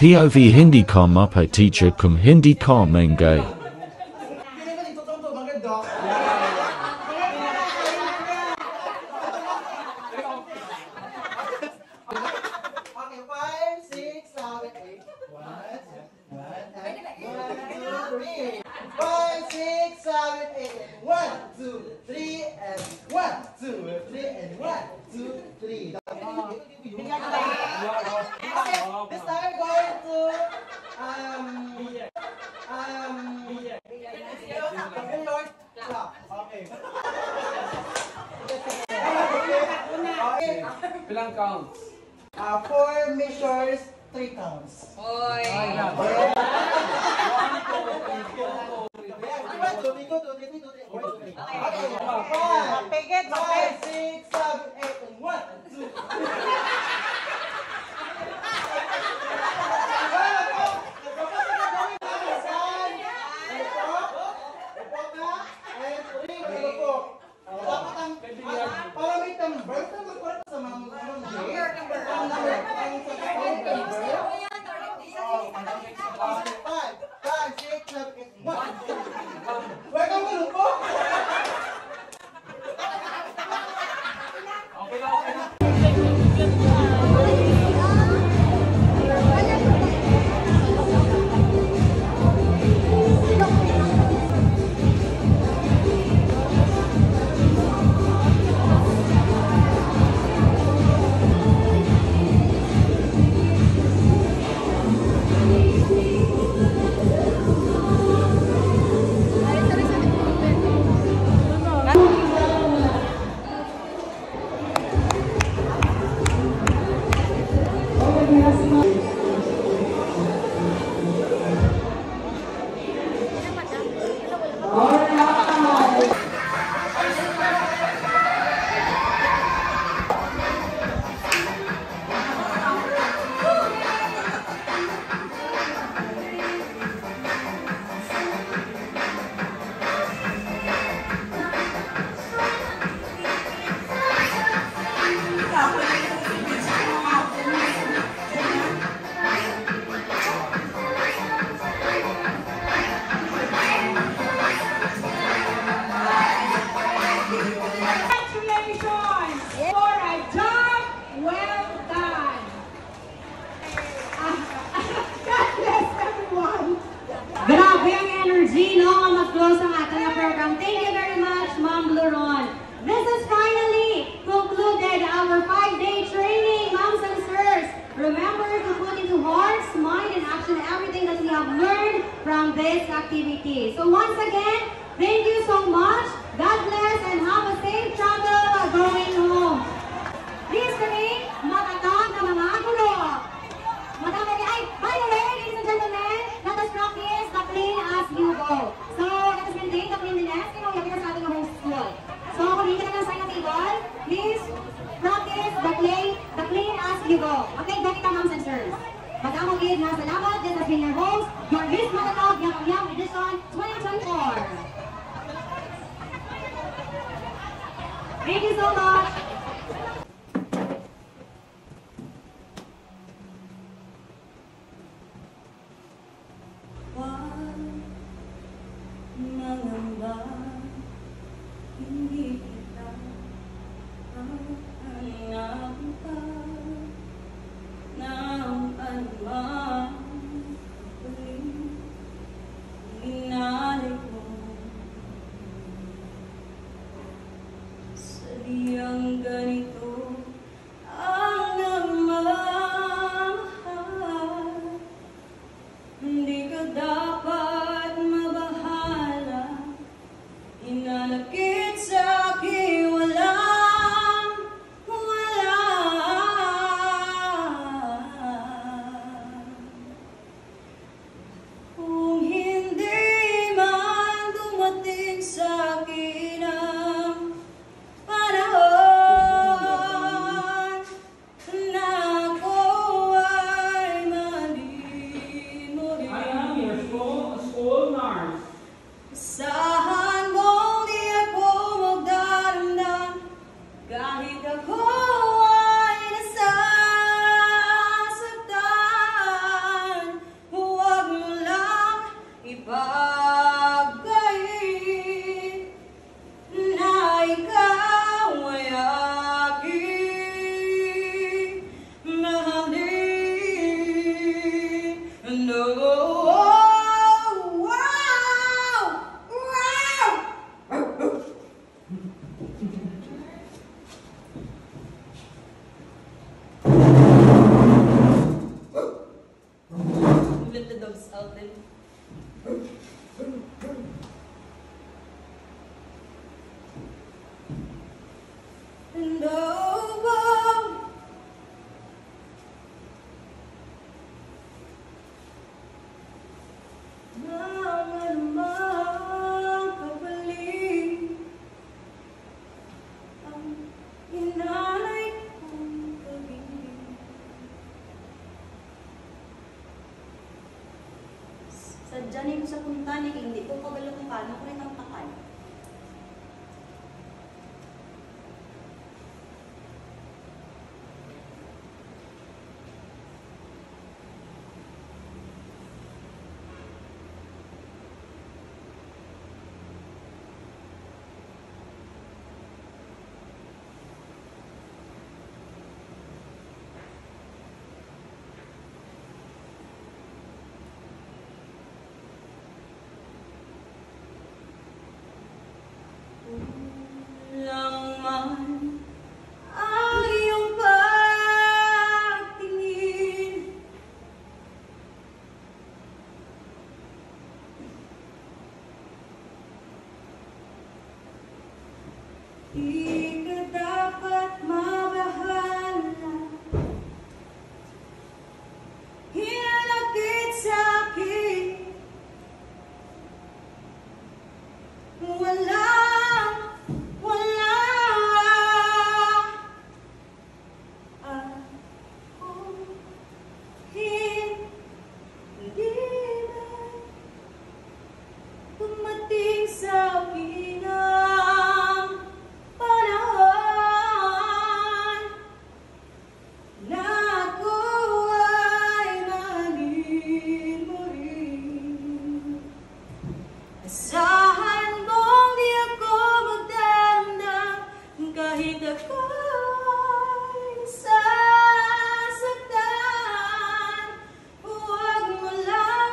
POV Hindi ka mapa teacher kung Hindi ka mangay. Bilang counts? 4 measures, 3 counts. Oy! Pigit, 5, 6, 7, 8, and 1, 2, 5-day training, moms and sirs. Remember to put into hearts, mind, and action everything that we have learned from this activity. So once again, thank you so much. God bless and have a safe travel going home. Please kami, matatag na mga gulo. By the way, ladies and gentlemen, let us practice the clean as you go. So, let us maintain the cleanliness. Kaya kita sa ating home school. So, kung hindi ka na sa table, please practice the clean as you go. Okay, ganito moms and sirs. Magkakagid na salamat. This has been your host, your Miss Matatag Yang Edition 2024. Thank you so much. Mangamba, hindi kita hanap pa ng anumang binalik mo sa diyang Let the dogs out then. And oh, naman makabalik ang inalay kong pag-ibig. Sadya ni ko sa punta ni hindi ko kabalo kung paano ko rin ang takal. Lang man ang iyong pagtingin, di ka dapat mabahala. Hinanakit sa akin, wala. Dumating sa akin ang panahon na ako ay mahalin mo rin. Asahan mong di ako magdamdam kahit ako'y nasasaktan. Huwag mo lang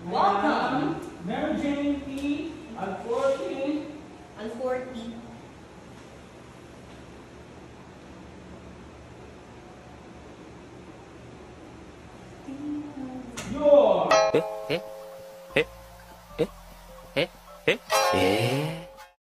Welcome, Mary Jane P. at 14. ang 40. Your eh?